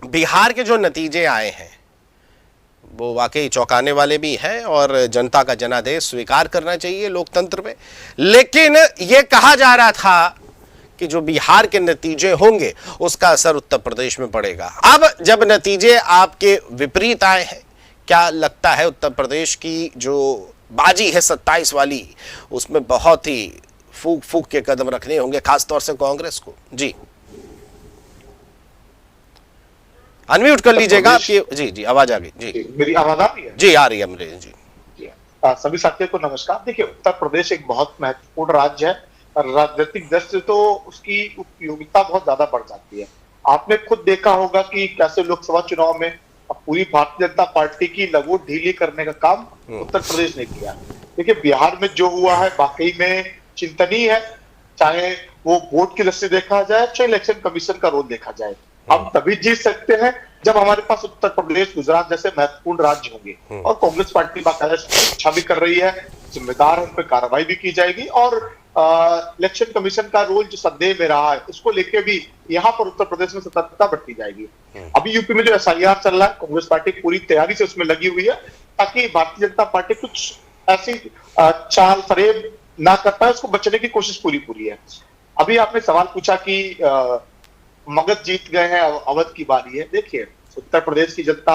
बिहार के जो नतीजे आए हैं वो वाकई चौंकाने वाले भी हैं और जनता का जनादेश स्वीकार करना चाहिए लोकतंत्र में। लेकिन ये कहा जा रहा था कि जो बिहार के नतीजे होंगे उसका असर उत्तर प्रदेश में पड़ेगा। अब जब नतीजे आपके विपरीत आए हैं, क्या लगता है उत्तर प्रदेश की जो बाजी है 27 वाली, उसमें बहुत ही फूक फूक के कदम रखने होंगे, खासतौर से कांग्रेस को। जी अनम्यूट कर लीजिएगा आपकी। जी जी आवाज आ गई। जी मेरी आवाज आ रही है? जी आ रही है मेरे। जी सभी साथियों को नमस्कार। देखिए, उत्तर प्रदेश एक बहुत महत्वपूर्ण राज्य है और राजनीतिक दृष्टि से तो उसकी उपयोगिता बहुत ज्यादा बढ़ जाती है। आपने खुद देखा होगा कि कैसे लोकसभा चुनाव में पूरी भारतीय जनता पार्टी की लगोट ढीली करने का काम उत्तर प्रदेश ने किया। देखिए, बिहार में जो हुआ है वाकई में चिंतनीय है, चाहे वो वोट की दृष्टि देखा जाए, चाहे इलेक्शन कमीशन का रोल देखा जाए। हम तभी जीत सकते हैं जब हमारे पास उत्तर प्रदेश, गुजरात जैसे महत्वपूर्ण राज्य होंगे। और कांग्रेस पार्टी बाकायदा अच्छा भी कर रही है, जिम्मेदार उन पर कार्रवाई भी की जाएगी। और इलेक्शन कमीशन का रोल जो संदेह में रहा है, उसको लेके भी यहाँ पर उत्तर प्रदेश में सतर्कता बरती जाएगी। अभी यूपी में जो SIR चल रहा है, कांग्रेस पार्टी पूरी तैयारी से उसमें लगी हुई है ताकि भारतीय जनता पार्टी कुछ ऐसी चाल फरेब ना कर पाए, उसको बचने की कोशिश पूरी है। अभी आपने सवाल पूछा कि मगध जीत गए हैं, अवध की बारी है। देखिए, उत्तर प्रदेश की जनता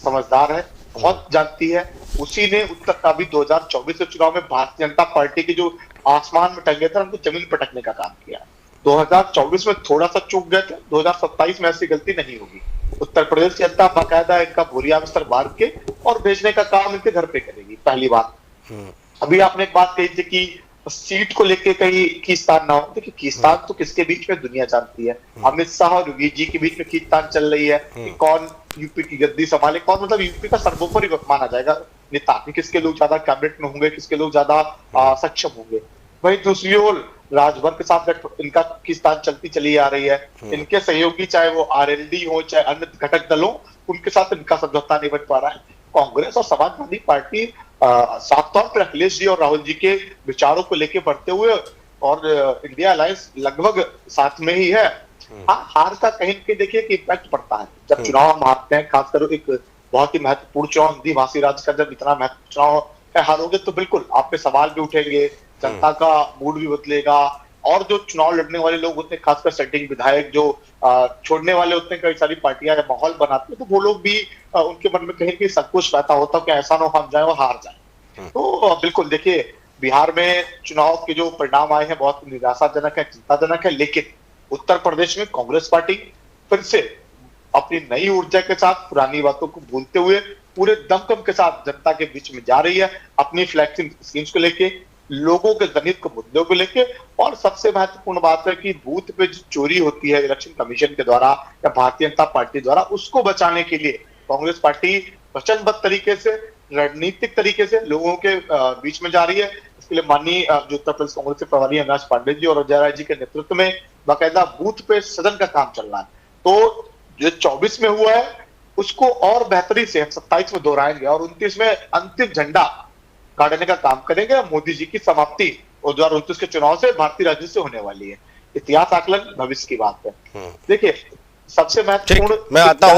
समझदार है, बहुत जानती है। उसी ने अभी 2024 के चुनाव में भारतीय जनता पार्टी की जो आसमान में टंगे थे उनको जमीन पटकने का काम किया। 2024 में थोड़ा सा चूक गए थे, 2027 में ऐसी गलती नहीं होगी। उत्तर प्रदेश की जनता बाकायदा इनका बोरिया बिस्तर बांध के और भेजने का काम इनके घर पे करेगी। पहली बात। अभी आपने एक बात कही थी कि सीट को लेके कहीं खींचतान ना हो। देखिए, खींचतान तो किसके बीच में दुनिया जानती है। अमित शाह और योगी जी के बीच में खींचतान चल रही है कि कौन यूपी की गद्दी संभाले, कौन मतलब यूपी का सर्वोपरि माना जाएगा नेता, किसके लोग ज्यादा कैबिनेट में होंगे, किसके लोग ज्यादा सक्षम होंगे। वही दूसरी ओर राजभर के साथ इनका खींचतान चलती चली आ रही है। इनके सहयोगी चाहे वो RLD हो चाहे अन्य घटक दल हो, उनके साथ इनका समझौता नहीं बन पा रहा है। कांग्रेस और समाजवादी पार्टी साफ तौर पर अखिलेश जी और राहुल जी के विचारों को लेकर बढ़ते हुए और इंडिया अलायंस लगभग साथ में ही है। हार का कहीं न कहीं देखिए कि इम्पैक्ट पड़ता है जब चुनाव हम हारते हैं, खासकर एक बहुत ही महत्वपूर्ण चुनाव, हिंदी भाषी राज्य का जब इतना महत्वपूर्ण चुनाव हारोगे तो बिल्कुल आप पे सवाल भी उठेंगे, जनता का मूड भी बदलेगा। और जो चुनाव लड़ने वाले लोग होते हैं, खासकर सेटिंग विधायक जो छोड़ने वाले होते हैं, कई सारी पार्टियां माहौल बनाती है, तो वो लोग भी उनके मन में कहीं कहीं संकोच रहता होता है कि ऐसा ना हम जाए और हार जाए। तो बिल्कुल देखिए, बिहार में चुनाव के जो परिणाम आए हैं बहुत निराशाजनक है, चिंताजनक है। लेकिन उत्तर प्रदेश में कांग्रेस पार्टी फिर से अपनी नई ऊर्जा के साथ पुरानी बातों को भूलते हुए पूरे दमखम के साथ जनता के बीच में जा रही है, अपनी फ्लैक्सिंग स्कीम्स को लेके, लोगों के जनहित के मुद्दों को लेके। और सबसे महत्वपूर्ण बात है कि बूथ पे जो चोरी होती है इलेक्शन कमीशन के द्वारा या भारतीय जनता पार्टी द्वारा, उसको बचाने के लिए कांग्रेस पार्टी वचनबद्ध तरीके से, रणनीतिक तरीके से लोगों के बीच में जा रही है। इसके लिए माननीय जो उत्तर प्रदेश कांग्रेस के प्रभारी अविनाश पांडे जी और अजय राय जी के नेतृत्व में बाकायदा बूथ पे सदन का काम चल रहा है। तो जो 24 में हुआ है उसको और बेहतरी से 27 में दोहराएंगे और 29 में अंतिम झंडा गाड़ने का काम करेंगे। मोदी जी की समाप्ति 2029 के चुनाव से भारतीय राजनीति से होने वाली है। इतिहास आकलन भविष्य की बात है। देखिए, सबसे महत्वपूर्ण मैं आता हूं।